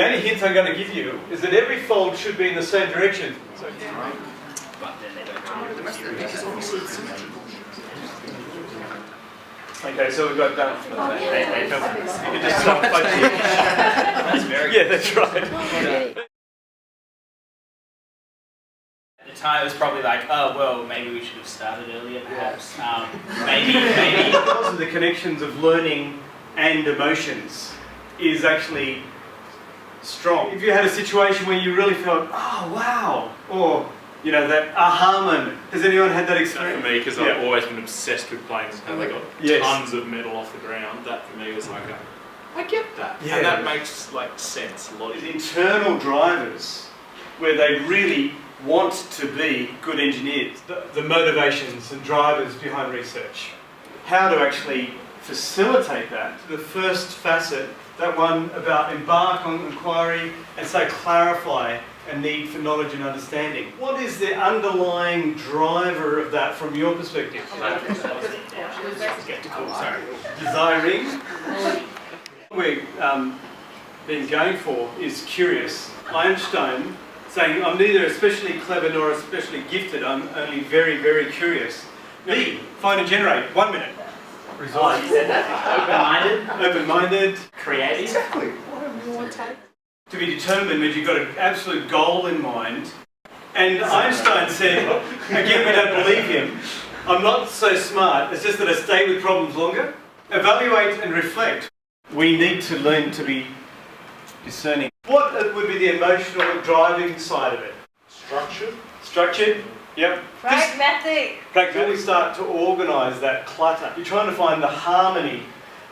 The only hint I'm going to give you is that every fold should be in the same direction. So, okay, so we've got done. They felt You can just stop punching. that's very Yeah, that's right. At the time, it was probably like, oh, well, maybe we should have started earlier, perhaps. Maybe. Because of the connections of learning and emotions is actually strong. If you had a situation where you really felt, oh, wow, or, you know, that aha moment. Has anyone had that experience? That for me, because I've always been obsessed with planes and they got Yes. tons of metal off the ground. That for me was like, I get that. Yeah. And that makes like sense, These logic. internal drivers where they really want to be good engineers. The motivations and drivers behind research. How to actually facilitate that. The first facet, that one about embark on inquiry and say clarify a need for knowledge and understanding. What is the underlying driver of that from your perspective? Skeptical, sorry. Desiring. What we've been going for is curious. Einstein saying, I'm neither especially clever nor especially gifted, I'm only very, very curious. B, find and generate, 1 minute. Oh, you said that? Open-minded? Open-minded. Creative? To be determined means you've got an absolute goal in mind. And Einstein said, again, we don't believe him, I'm not so smart, it's just that I stay with problems longer. Evaluate and reflect. We need to learn to be discerning. What would be the emotional driving side of it? Structured? Structured? Yep. Pragmatic. Pragmatically start to organise that clutter. You're trying to find the harmony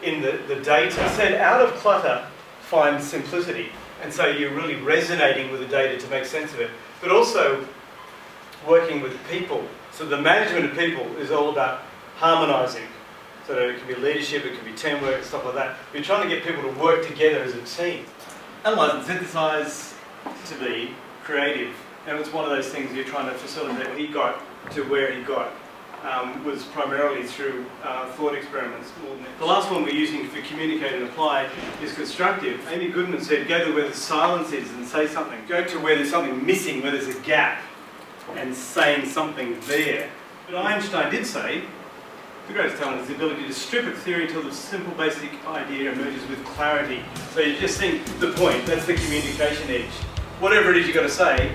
in the data. I said out of clutter, find simplicity. And so you're really resonating with the data to make sense of it. But also working with people. So the management of people is all about harmonising. So it can be leadership, it can be teamwork, stuff like that. You're trying to get people to work together as a team. Analyse and synthesise to be creative. And it's one of those things you're trying to facilitate. He got to where he got was primarily through thought experiments. The last one we're using for communicate and apply is constructive. Amy Goodman said, go to where the silence is and say something. Go to where there's something missing, where there's a gap, and saying something there. But Einstein did say, the greatest talent is the ability to strip a theory until the simple basic idea emerges with clarity. So you just think the point, that's the communication edge. Whatever it is you've got to say,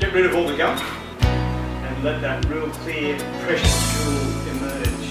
get rid of all the gunk and let that real clear, precious jewel emerge.